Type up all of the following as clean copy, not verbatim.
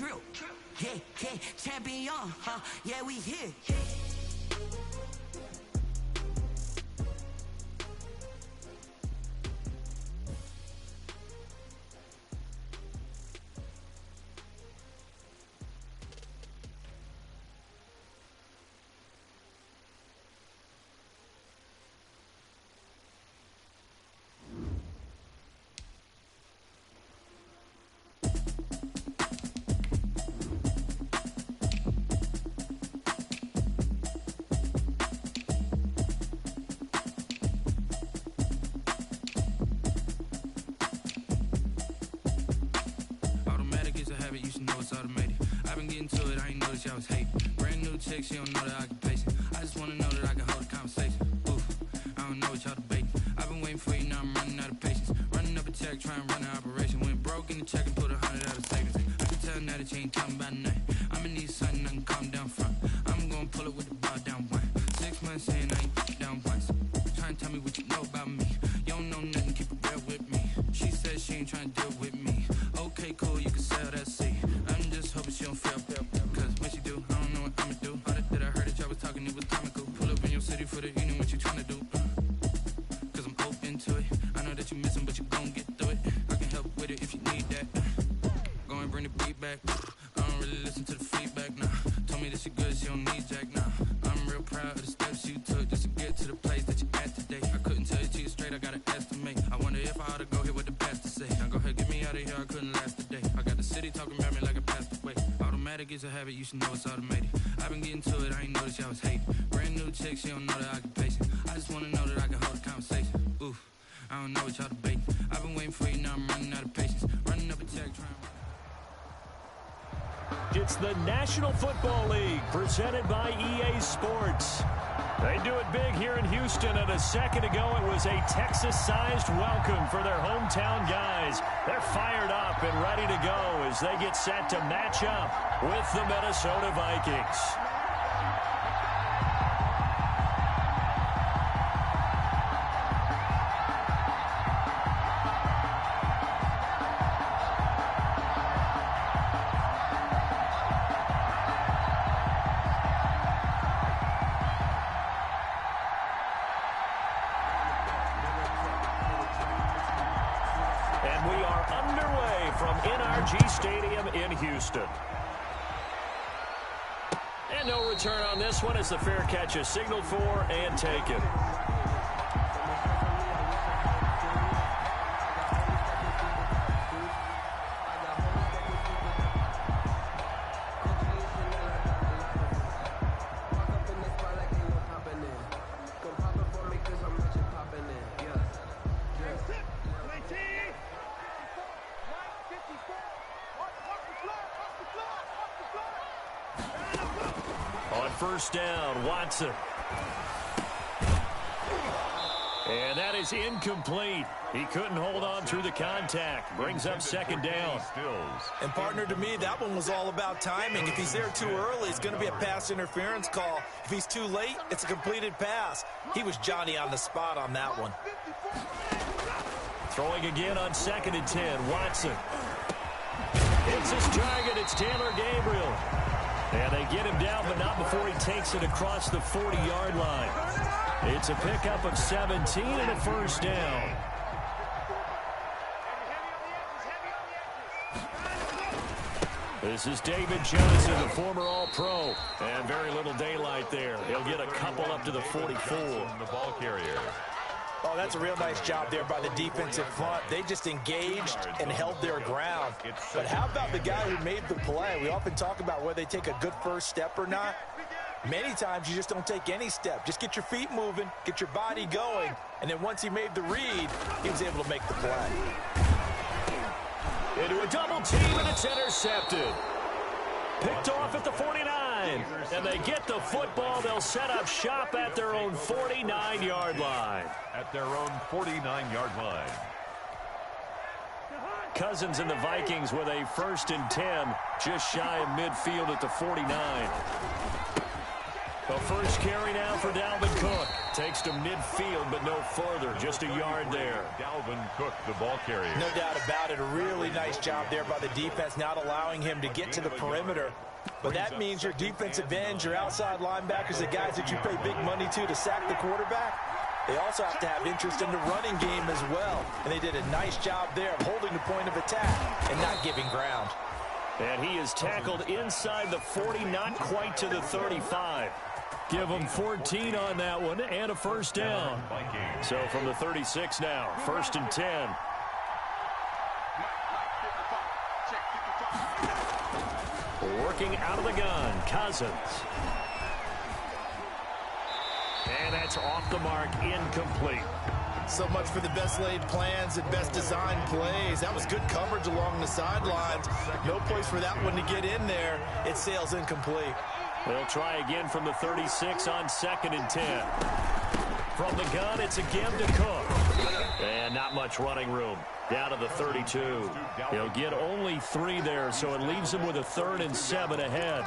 drill. Yeah, champion, huh? Yeah, we here. Y'all was hating. Brand new chick, she don't know the occupation. I just wanna know that I can hold a conversation. Oof, I don't know what y'all debating. I've been waiting for you, now I'm running out of patience. Running up a check, trying to run an operation. Went broke in the check and put 100 out of savings. I can tell now that you ain't talking about nothing. I'ma need something I can calm down front. I'm gonna pull it with the bar down one. 6 months in, I ain't down once. Trying to tell me what you know about me. You don't know nothing, keep it real with me. She said she ain't trying to deal with me. Okay, cool, you can sell that seat. I'm just hoping she don't feel. When she do, I don't know what I'ma do. All that I heard that y'all was talking, it was comical. Pull up in your city for the evening, what you tryna do? Cause I'm open to it. I know that you missing, but you gon' get through it. I can help with it if you need that. Go and bring the beat back. I don't really listen to the feedback, nah. Told me that she good, she don't need Jack, nah. I'm real proud of the steps you took just to get to the place that you at today. I couldn't tell you to you straight, I gotta estimate. I wonder if I ought to go here with the pastor say. Now go ahead, get me out of here, I couldn't last a day. I got the city talking about me like I passed away. Automatic is a habit, you should know it's automated. I've been getting to it, I ain't noticed y'all was hating. Brand new chick, she don't know the occupation. I just wanna know that I can hold a conversation. Oof, I don't know what y'all debating. I've been waiting for you, now I'm running out of patience. Running up a check, trying. It's the National Football League, presented by EA Sports. They do it big here in Houston, and a second ago it was a Texas-sized welcome for their hometown guys. They're fired up and ready to go as they get set to match up with the Minnesota Vikings. Stadium in Houston. And no return on this one as the fair catch is signaled for and taken. First down, Watson. And that is incomplete. He couldn't hold on through the contact. Brings up second down. And partner, to me, that one was all about timing. If he's there too early, it's going to be a pass interference call. If he's too late, it's a completed pass. He was Johnny on the spot on that one. Throwing again on 2nd and 10, Watson. It's his target. It's Taylor Gabriel. And they get him down, but not before he takes it across the 40-yard line. It's a pickup of 17 and a first down. This is David Johnson, the former All-Pro. And very little daylight there. He'll get a couple up to the 44. The ball carrier. Oh, that's a real nice job there by the defensive front. They just engaged and held their ground. But how about the guy who made the play? We often talk about whether they take a good first step or not. Many times you just don't take any step. Just get your feet moving, get your body going, and then once he made the read, he was able to make the play. Into a double team, and it's intercepted. Picked off at the 49, and they get the football. They'll set up shop at their own 49-yard line. At their own 49-yard line. Cousins and the Vikings with a 1st and 10, just shy of midfield at the 49. The first carry now for Dalvin Cook. Takes to midfield, but no further. Just a yard there. Dalvin Cook, the ball carrier. No doubt about it. A really nice job there by the defense, not allowing him to get to the perimeter. But that means your defensive ends, your outside linebackers, the guys that you pay big money to sack the quarterback, they also have to have interest in the running game as well. And they did a nice job there of holding the point of attack and not giving ground. And he is tackled inside the 40, not quite to the 35. Give him 14 on that one and a first down. So from the 36 now, 1st and 10. Working out of the gun, Cousins. And that's off the mark, incomplete. So much for the best laid plans and best designed plays. That was good coverage along the sidelines. No place for that one to get in there. It sails incomplete. They'll try again from the 36 on 2nd and 10. From the gun, it's again to Cook. And not much running room. Down to the 32. He'll get only 3 there, so it leaves him with a 3rd and 7 ahead.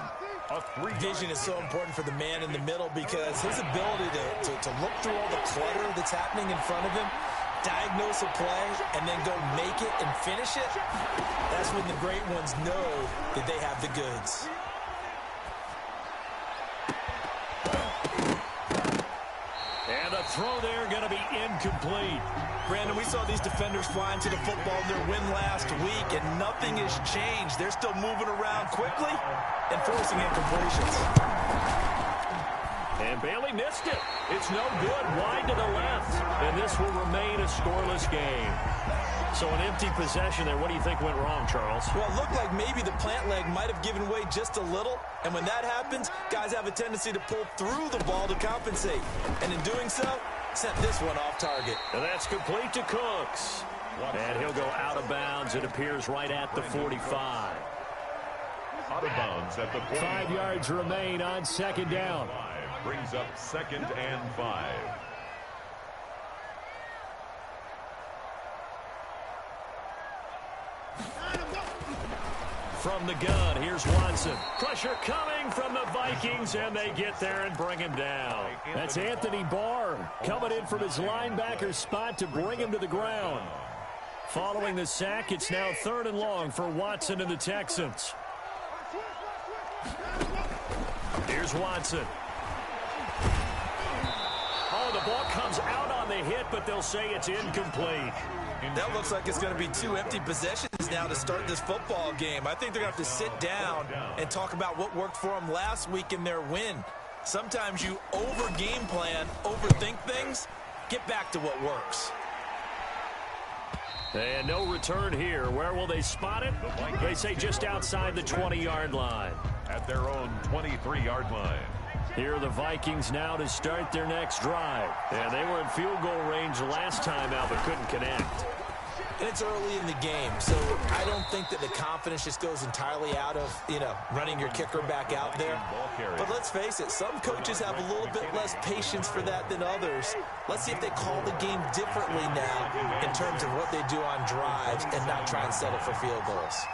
Vision is so important for the man in the middle because his ability to look through all the clutter that's happening in front of him, diagnose a play, and then go make it and finish it, that's when the great ones know that they have the goods. And the throw there going to be incomplete. Brandon, we saw these defenders flying to the football in their win last week, and nothing has changed. They're still moving around quickly and forcing incompletions. And Bailey missed it. It's no good. Wide to the left. And this will remain a scoreless game. So an empty possession there. What do you think went wrong, Charles? Well, it looked like maybe the plant leg might have given way just a little. And when that happens, guys have a tendency to pull through the ball to compensate. And in doing so, sent this one off target. And that's complete to Cooks. And he'll go out of bounds. It appears right at the 45. Out of bounds at the 45. 5 yards remain on 2nd down. Brings up 2nd and 5. From the gun, here's Watson. Pressure coming from the Vikings, and they get there and bring him down. That's Anthony Barr coming in from his linebacker spot to bring him to the ground. Following the sack, it's now 3rd and long for Watson and the Texans. Here's Watson. Oh, the ball comes out on the hit, but they'll say it's incomplete. That looks like it's going to be 2 empty possessions now to start this football game. I think they're going to have to sit down and talk about what worked for them last week in their win. Sometimes you over-game plan, overthink things, get back to what works. And no return here. Where will they spot it? They say just outside the 20-yard line. At their own 23-yard line. Here are the Vikings now to start their next drive. And they were in field goal range last time out, but couldn't connect. And it's early in the game, so I don't think that the confidence just goes entirely out of, running your kicker back out there. But let's face it, some coaches have a little bit less patience for that than others. Let's see if they call the game differently now in terms of what they do on drives and not try and settle for field goals.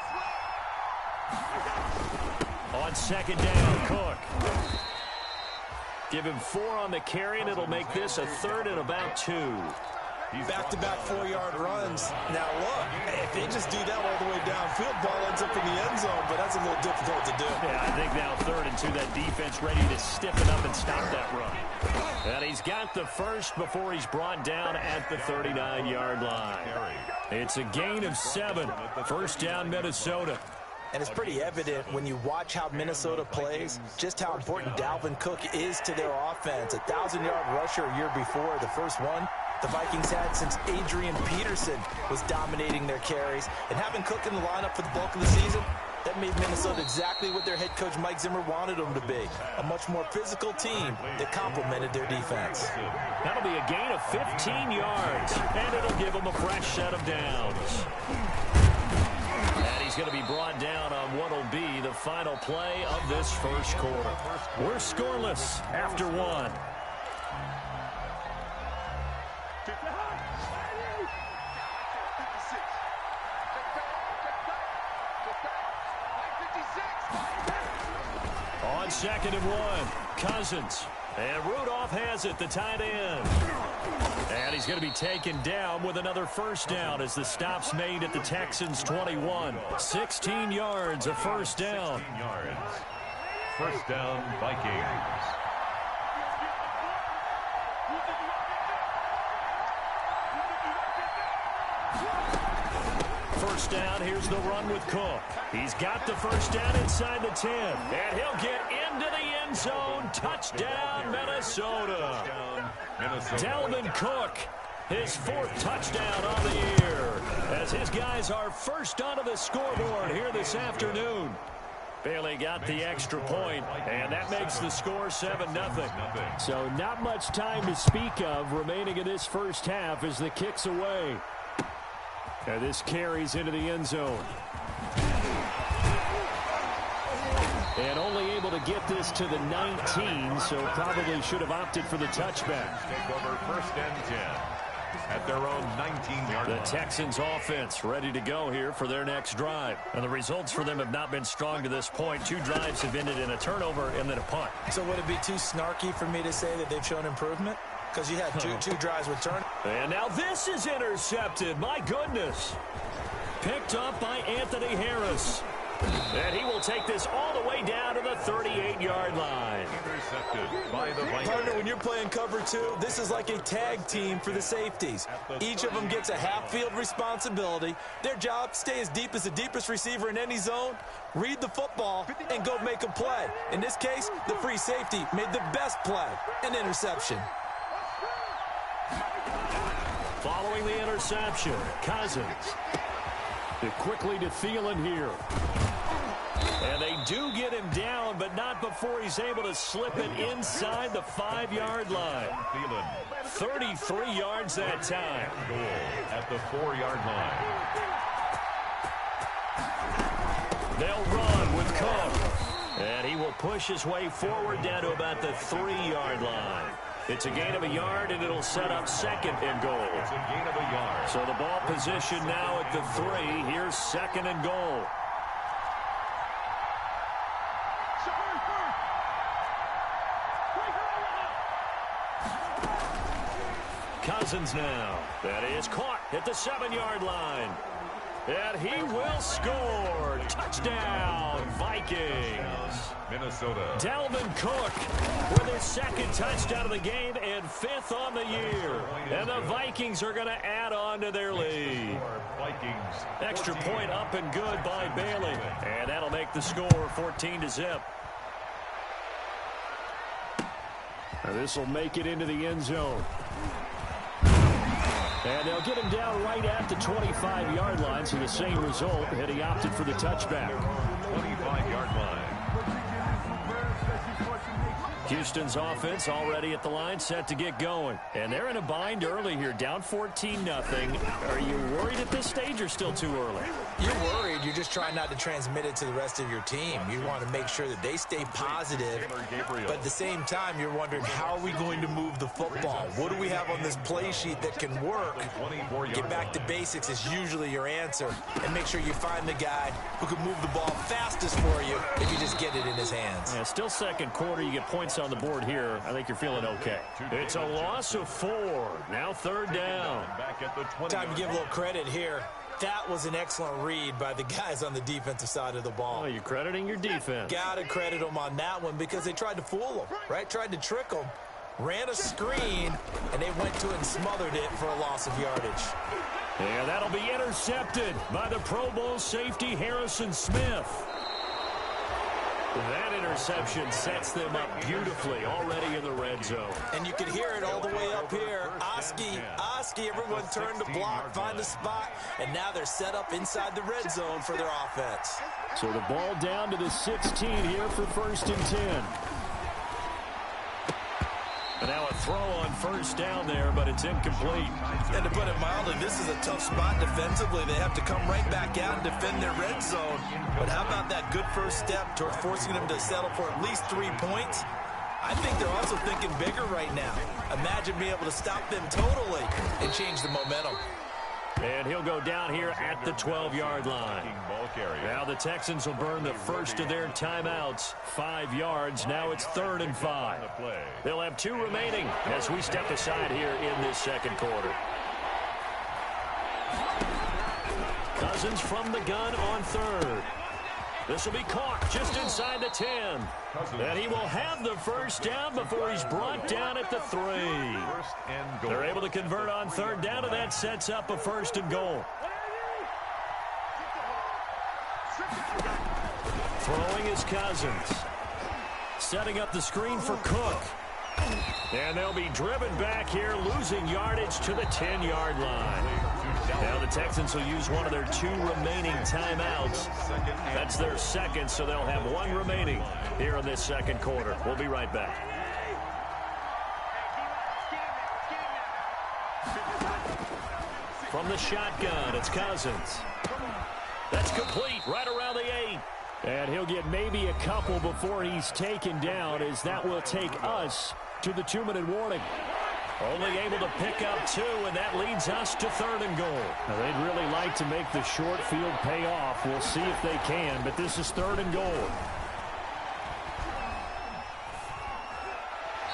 On 2nd down, Cook. Give him 4 on the carry, and it'll make this a 3rd and about 2. Back-to-back 4-yard runs. Now, look, if they just do that all the way downfield, ball ends up in the end zone, but that's a little difficult to do. Yeah, I think now 3rd and 2, that defense ready to stiffen up and stop that run. And he's got the first before he's brought down at the 39-yard line. It's a gain of 7. 1st down, Minnesota. And it's pretty evident when you watch how Minnesota plays, just how important Dalvin Cook is to their offense. 1,000-yard rusher a year before, the first one the Vikings had since Adrian Peterson was dominating their carries. And having Cook in the lineup for the bulk of the season, that made Minnesota exactly what their head coach Mike Zimmer wanted them to be. A much more physical team that complemented their defense. That'll be a gain of 15 yards, and it'll give them a fresh set of downs. And he's going to be brought down on what will be the final play of this first quarter. We're scoreless after 1. On 2nd and 1, Cousins. And Rudolph has it, the tight end. And he's going to be taken down with another first down as the stop's made at the Texans' 21. 16 yards, a first down. 16 yards. First down, Vikings. First down, here's the run with Cook. He's got the first down inside the 10. And he'll get into the end zone. Touchdown, Minnesota. Dalvin Cook, his 4th touchdown on the year, as his guys are first onto the scoreboard here this afternoon. Bailey got the extra point, and that makes the score 7-0. So not much time to speak of remaining in this first half as the kick's away. And this carries into the end zone. And only able to get this to the 19, so probably should have opted for the touchback. Take over 1st and 10 at their own 19-yard line. The Texans offense ready to go here for their next drive. And the results for them have not been strong to this point. 2 drives have ended in a turnover and then a punt. So would it be too snarky for me to say that they've shown improvement? Because you had two drives with turn. And now this is intercepted. My goodness. Picked up by Anthony Harris. And he will take this all the way down to the 38-yard line. Intercepted by the Vikings. Partner, when you're playing cover 2, this is like a tag team for the safeties. Each of them gets a half-field responsibility. Their job, stay as deep as the deepest receiver in any zone, read the football, and go make a play. In this case, the free safety made the best play, an interception. Following the interception, Cousins. Quickly to Thielen here. And they do get him down, but not before he's able to slip it inside the 5-yard line. 33 yards that time. Goal at the 4-yard line. They'll run with Cook. And he will push his way forward down to about the 3-yard line. It's a gain of a yard, and it'll set up 2nd and goal. It's a gain of a yard. So the ball position now at the 3. Here's 2nd and goal. Cousins now. That is caught at the 7-yard line. And he will score. Touchdown, Vikings. Minnesota. Dalvin Cook with his 2nd touchdown of the game and 5th on the year. And the Vikings are going to add on to their lead. Vikings. Extra point up and good by Bailey. And that'll make the score 14-0. Now this will make it into the end zone. And they'll get him down right at the 25-yard line, so the same result, had he opted for the touchback. 25-yard line. Houston's offense already at the line, set to get going. And they're in a bind early here, down 14-0. Are you worried at this stage or still too early? You're worried. You're just trying not to transmit it to the rest of your team. You want to make sure that they stay positive. But at the same time, you're wondering, how are we going to move the football? What do we have on this play sheet that can work? Get back to basics is usually your answer. And make sure you find the guy who can move the ball fastest for you if you just get it in his hands. Yeah, still 2nd quarter. You get points on the board here. I think you're feeling okay. It's a loss of 4. Now 3rd down. Time to give a little credit here. That was an excellent read by the guys on the defensive side of the ball. Oh, you're crediting your defense. Got to credit them on that one because they tried to fool them, right? Tried to trick them. Ran a screen, and they went to it and smothered it for a loss of yardage. Yeah, that'll be intercepted by the Pro Bowl safety Harrison Smith. That interception sets them up beautifully already in the red zone. And you can hear it all the way up here. Oski, everyone turned to block, find a spot, and now they're set up inside the red zone for their offense. So the ball down to the 16 here for 1st and 10. And now a throw on 1st down there, but it's incomplete. And to put it mildly, this is a tough spot defensively. They have to come right back out and defend their red zone. But how about that good first step toward forcing them to settle for at least 3 points? I think they're also thinking bigger right now. Imagine being able to stop them totally and change the momentum. And he'll go down here at the 12-yard line. Now the Texans will burn the first of their timeouts. 5 yards. Now it's 3rd and 5. They'll have 2 remaining as we step aside here in this second quarter. Cousins from the gun on 3rd. This will be caught just inside the 10. And he will have the first down before he's brought down at the 3. They're able to convert on 3rd down, and that sets up a 1st and goal. Throwing is Cousins. Setting up the screen for Cook. And they'll be driven back here, losing yardage to the 10-yard line. Now the Texans will use one of their 2 remaining timeouts. That's their second, so they'll have 1 remaining here in this second quarter. We'll be right back. From the shotgun, it's Cousins. That's complete right around the 8. And he'll get maybe a couple before he's taken down, as that will take us to the 2-minute warning. Only able to pick up 2, and that leads us to 3rd and goal. Now, they'd really like to make the short field pay off. We'll see if they can, but this is 3rd and goal.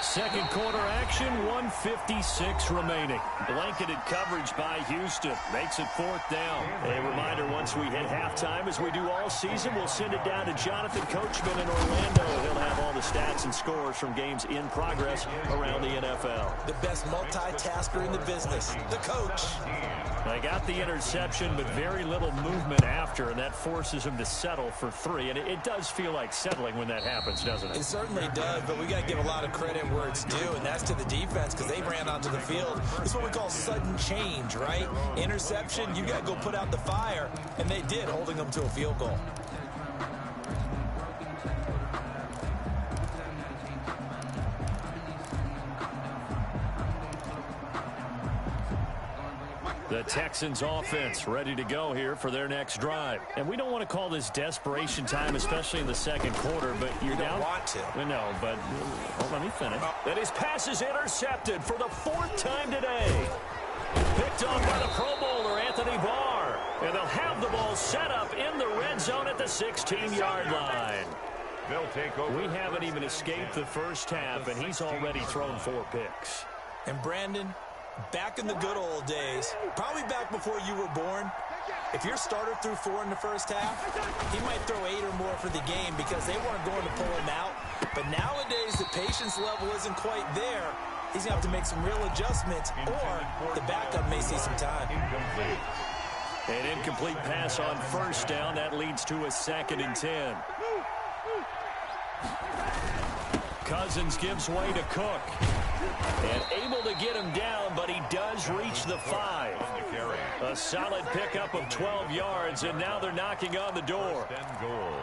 Second quarter action, 1:56 remaining. Blanketed coverage by Houston makes it 4th down. A reminder, once we hit halftime, as we do all season, we'll send it down to Jonathan Coachman in Orlando. He'll have all the stats and scores from games in progress around the NFL. The best multitasker in the business, the coach. They got the interception, but very little movement after, and that forces him to settle for 3. And it does feel like settling when that happens, doesn't it? It certainly does, but we got to give a lot of credit where it's due, and that's to the defense, because they ran onto the field. It's what we call sudden change, right? Interception, you got to go put out the fire, and they did, holding them to a field goal. The Texans offense ready to go here for their next drive. And we don't want to call this desperation time, especially in the second quarter, but you're down. You don't want to. We know, but let me finish. And his pass is intercepted for the 4th time today. Picked off by the Pro Bowler, Anthony Barr. And they'll have the ball set up in the red zone at the 16-yard line. They'll take over. We haven't even escaped the first half, and he's already thrown 4 picks. And Brandon, back in the good old days, probably back before you were born, if your starter threw 4 in the first half, he might throw 8 or more for the game because they weren't going to pull him out. But nowadays, the patience level isn't quite there. He's going to have to make some real adjustments, or the backup may see some time. An incomplete pass on 1st down. That leads to a 2nd and 10. Cousins gives way to Cook. And able to get him down, but he does reach the 5. A solid pickup of 12 yards, and now they're knocking on the door.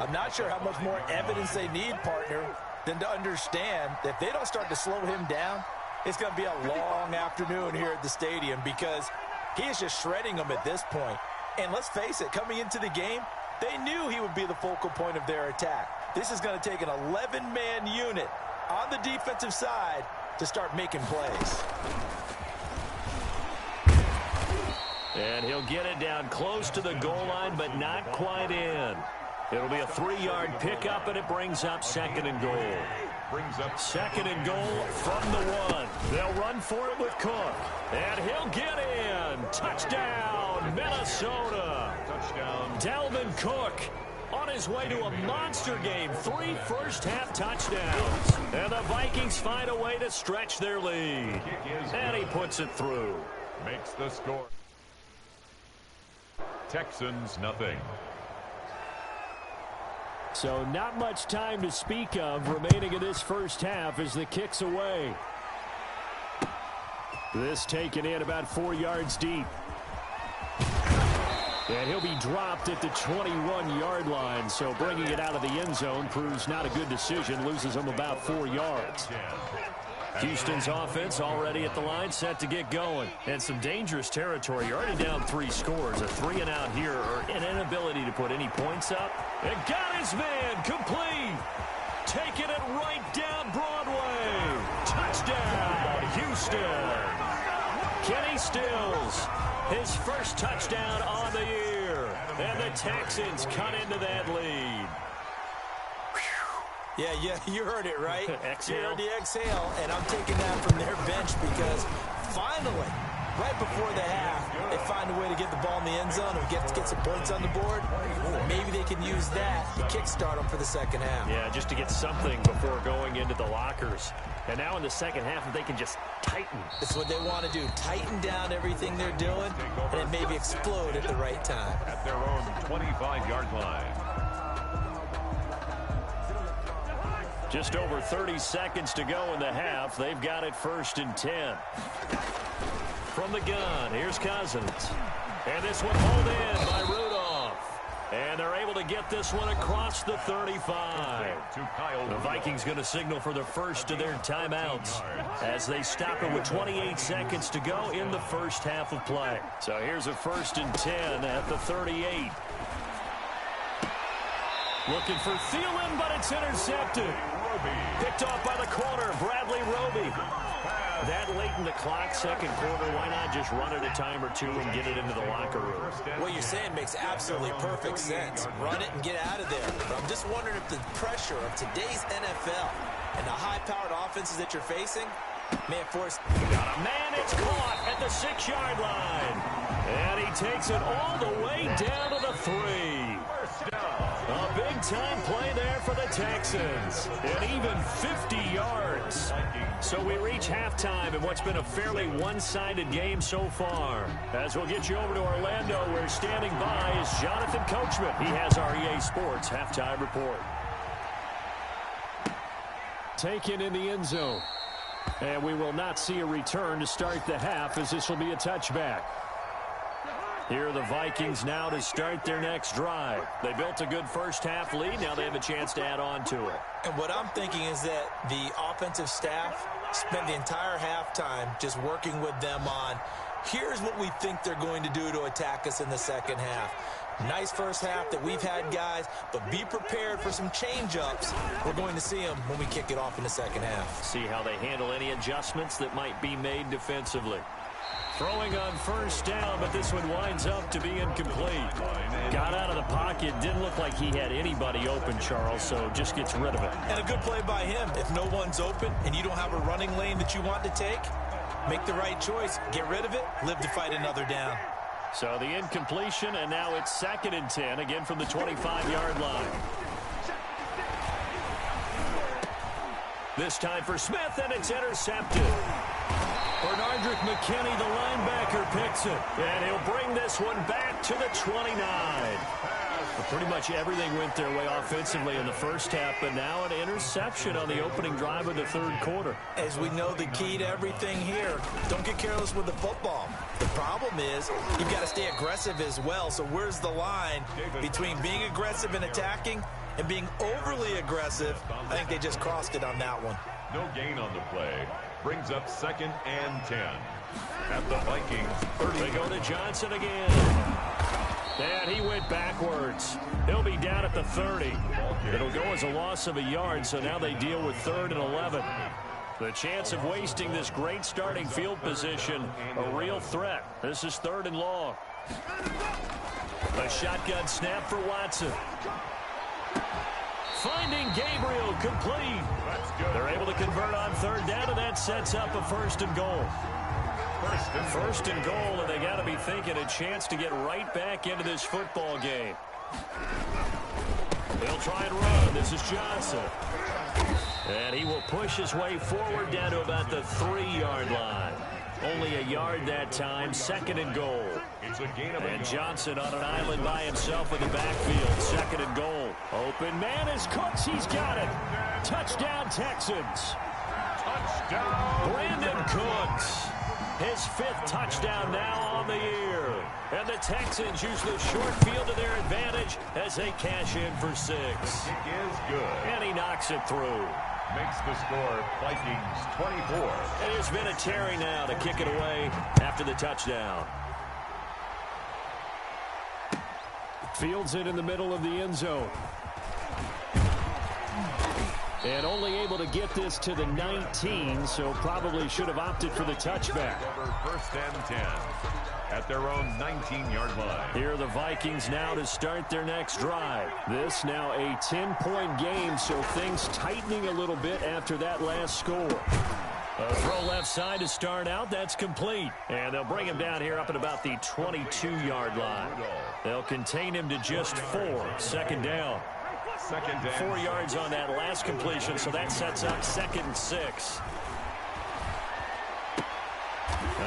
I'm not sure how much more evidence they need, partner, than to understand that if they don't start to slow him down, it's going to be a long afternoon here at the stadium, because he is just shredding them at this point. And let's face it, coming into the game, they knew he would be the focal point of their attack. This is going to take an 11-man unit on the defensive side to start making plays. And he'll get it down close to the goal line, but not quite in. It'll be a 3-yard pickup, and it brings up 2nd and goal. 2nd and goal from the 1. They'll run for it with Cook. And he'll get in. Touchdown, Minnesota. Touchdown. Dalvin Cook on his way to a monster game. 3 first-half touchdowns. And the Vikings find a way to stretch their lead. And he puts it through. Makes the score. Texans, nothing. So not much time to speak of remaining in this first half as the kick's away. This taken in about 4 yards deep. And he'll be dropped at the 21-yard line, so bringing it out of the end zone proves not a good decision, loses him about 4 yards. Houston's offense already at the line, set to get going. And some dangerous territory. You're already down 3 scores. A 3-and-out here, or an inability to put any points up. And got his man complete. Taking it right down Broadway. Touchdown, Houston. Kenny Stills his first touchdown on the year. And the Texans cut into that lead. Yeah, you heard it, right? Exhale. You heard the exhale, and I'm taking that from their bench because finally, right before the half, they find a way to get the ball in the end zone and get some points on the board. Maybe they can use that to kickstart them for the second half. Yeah, just to get something before going into the lockers. And now in the second half, if they can just tighten. That's what they want to do. Tighten down everything they're doing, and then maybe explode at the right time. At their own 25-yard line. Just over 30 seconds to go in the half. They've got it 1st and 10. From the gun, here's Cousins. And this one pulled in by Rudolph. And they're able to get this one across the 35. The Vikings going to signal for the first of their timeouts as they stop it with 28 seconds to go in the first half of play. So here's a 1st and 10 at the 38. Looking for Thielen, but it's intercepted. Picked off by the corner, Bradley Roby. That late in the clock, second quarter, why not just run it a time or two and get it into the locker room? What you're saying makes absolutely perfect sense. Run it and get out of there. But I'm just wondering if the pressure of today's NFL and the high-powered offenses that you're facing may have forced... Got a man, it's caught at the 6-yard line. And he takes it all the way down to the 3. A big-time play there for the Texans. And even 50 yards. So we reach halftime in what's been a fairly one-sided game so far. As we'll get you over to Orlando, where standing by is Jonathan Coachman. He has our EA Sports halftime report. Taken in the end zone. And we will not see a return to start the half, as this will be a touchback. Here are the Vikings now to start their next drive. They built a good first half lead. Now they have a chance to add on to it. And what I'm thinking is that the offensive staff spent the entire halftime just working with them on, here's what we think they're going to do to attack us in the second half. Nice first half that we've had, guys, but be prepared for some change-ups. We're going to see them when we kick it off in the second half. See how they handle any adjustments that might be made defensively. Throwing on first down, but this one winds up to be incomplete. Got out of the pocket. Didn't look like he had anybody open, Charles, so just gets rid of it. And a good play by him. If no one's open and you don't have a running lane that you want to take, make the right choice. Get rid of it. Live to fight another down. So the incompletion, and now it's 2nd and 10, again from the 25-yard line. This time for Smith, and it's intercepted. Bernardrick McKinney, the linebacker, picks it. And he'll bring this one back to the 29. But pretty much everything went their way offensively in the first half, but now an interception on the opening drive of the third quarter. As we know, the key to everything here, don't get careless with the football. The problem is you've got to stay aggressive as well. So where's the line between being aggressive and attacking and being overly aggressive? I think they just crossed it on that one. No gain on the play. Brings up 2nd and 10. At the Vikings 30. They go to Johnson again. And he went backwards. He'll be down at the 30. It'll go as a loss of a yard, so now they deal with 3rd and 11. The chance of wasting this great starting field position, a real threat. This is 3rd and long. A shotgun snap for Watson. Finding Gabriel, complete. They're able to convert on 3rd down, and that sets up a 1st and goal. 1st and goal, and they got to be thinking a chance to get right back into this football game. They'll try and run. This is Johnson. And he will push his way forward down to about the 3-yard line. Only a yard that time, 2nd and goal. And Johnson on an island by himself in the backfield, 2nd and goal. Open man is Cooks, he's got it. Touchdown Texans. Touchdown. Brandon Cooks. His 5th touchdown now on the year. And the Texans use the short field to their advantage as they cash in for 6. It is good. And he knocks it through. Makes the score Vikings 24. And there's been a Terry now to kick it away after the touchdown. Fields it in the middle of the end zone. And only able to get this to the 19, so probably should have opted for the touchback. 1st and 10. at their own 19-yard line. Here are the Vikings now to start their next drive. This now a 10-point game, so things tightening a little bit after that last score. A throw left side to start out. That's complete. And they'll bring him down here up at about the 22-yard line. They'll contain him to just 4. Second down. 4 yards on that last completion, so that sets up 2nd and 6.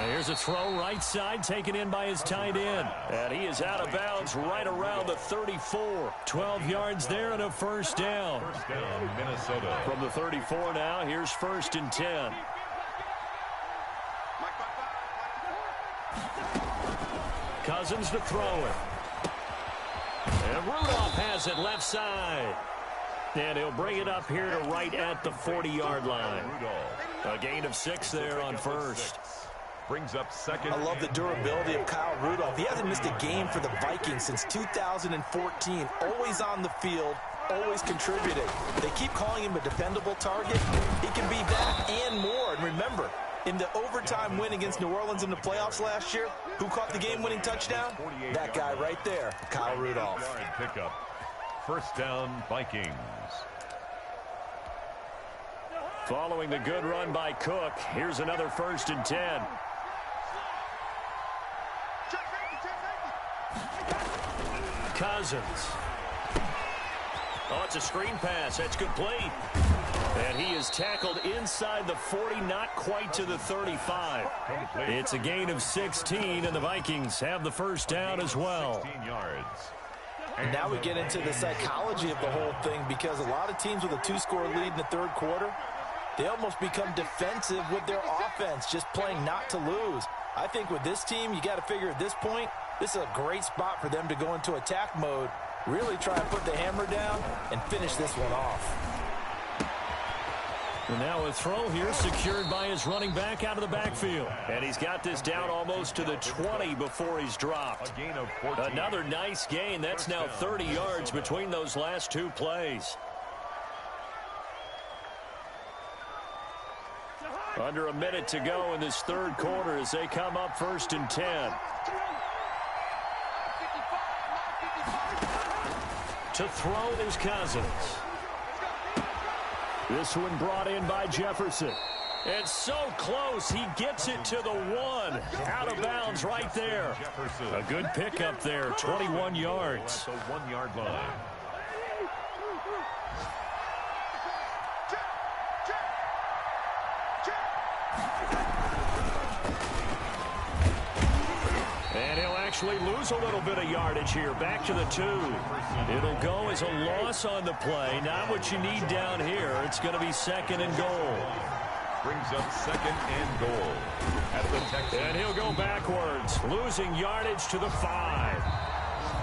Here's a throw right side taken in by his tight end. And he is out of bounds right around the 34. 12 yards there and a first down. First down, Minnesota. From the 34 now, here's 1st and 10. Cousins to throw it. And Rudolph has it left side. And he'll bring it up here to right at the 40-yard line. A gain of 6 there on first. Brings up 2nd. I love the durability of Kyle Rudolph. He hasn't missed a game for the Vikings since 2014. Always on the field, always contributing. They keep calling him a dependable target. He can be that and more. And remember, in the overtime win against New Orleans in the playoffs last year, who caught the game-winning touchdown? That guy right there, Kyle Rudolph. Pickup. First down, Vikings. Following the good run by Cook, here's another 1st and 10. Cousins. Oh, it's a screen pass. That's complete. And he is tackled inside the 40, not quite to the 35. It's a gain of 16, and the Vikings have the first down as well. 16 yards. And now we get into the psychology of the whole thing, because a lot of teams with a 2-score lead in the third quarter, they almost become defensive with their offense, just playing not to lose. I think with this team, you got to figure at this point, this is a great spot for them to go into attack mode, really try and put the hammer down and finish this one off. And now a throw here secured by his running back out of the backfield. And he's got this down almost to the 20 before he's dropped. A gain of 14. Another nice gain. That's now 30 yards between those last 2 plays. Under a minute to go in this third quarter as they come up 1st and 10. To throw is Cousins. This one brought in by Jefferson. It's so close. He gets it to the 1. Out of bounds right there. A good pickup there, 21 yards. The 1-yard line. And he'll actually lose a little bit of yardage here. Back to the 2. It'll go as a loss on the play. Not what you need down here. It's going to be 2nd and goal. Brings up 2nd and goal at the Texans. And he'll go backwards, losing yardage to the 5.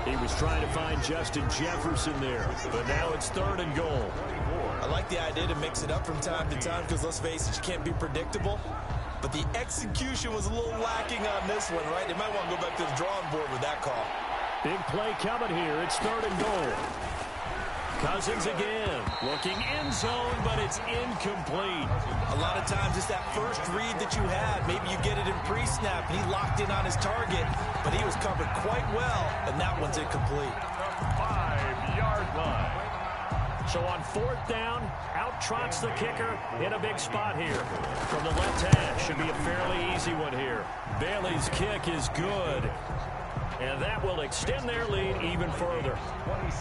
He was trying to find Justin Jefferson there, but now it's 3rd and goal. I like the idea to mix it up from time to time because, let's face it, you can't be predictable. But the execution was a little lacking on this one, right? They might want to go back to the drawing board with that call. Big play coming here. It's 3rd and goal. Cousins again, looking end zone, but it's incomplete. A lot of times it's that first read that you had. Maybe you get it in pre-snap, and he locked in on his target, but he was covered quite well, and that one's incomplete. 5-yard line. So on 4th down, out trots the kicker in a big spot here. From the left hash, should be a fairly easy one here. Bailey's kick is good. And that will extend their lead even further.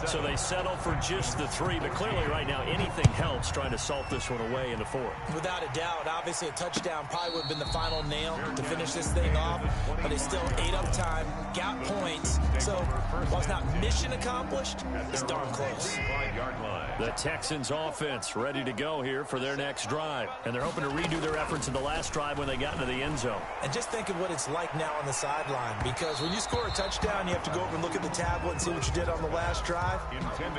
So they settle for just the 3, but clearly right now anything helps trying to salt this one away in the 4th. Without a doubt, obviously a touchdown probably would have been the final nail to finish this thing off, but they still ate up time, got points, so while it's not mission accomplished, it's darn close. 5-yard line. The Texans offense ready to go here for their next drive, and they're hoping to redo their efforts in the last drive when they got into the end zone. And just think of what it's like now on the sideline, because when you score a touchdown, you have to go over and look at the tablet and see what you did on the last drive.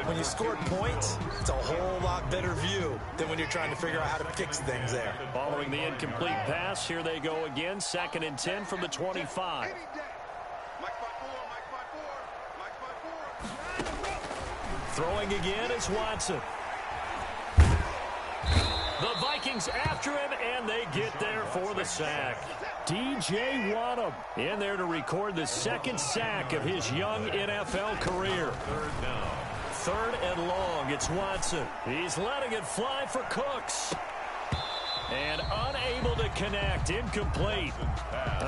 When you scored points, it's a whole lot better view than when you're trying to figure out how to fix things there. Following the incomplete pass, here they go again, 2nd and 10 from the 25. Throwing again is Watson. The Vikings Vikings after him, and they get there for the sack. DJ Wadham in there to record the second sack of his young NFL career. Third down. 3rd and long. It's Watson. He's letting it fly for Cooks. And unable to connect. Incomplete.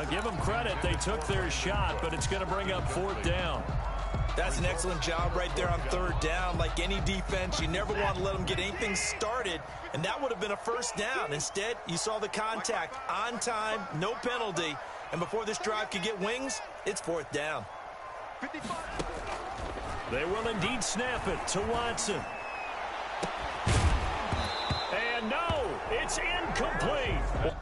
Give them credit. They took their shot, but it's going to bring up 4th down. That's an excellent job right there on 3rd down. Like any defense, you never want to let them get anything started, and that would have been a 1st down. Instead, you saw the contact on time, no penalty, and before this drive could get wings, it's 4th down. They will indeed snap it to Watson. And no, it's incomplete.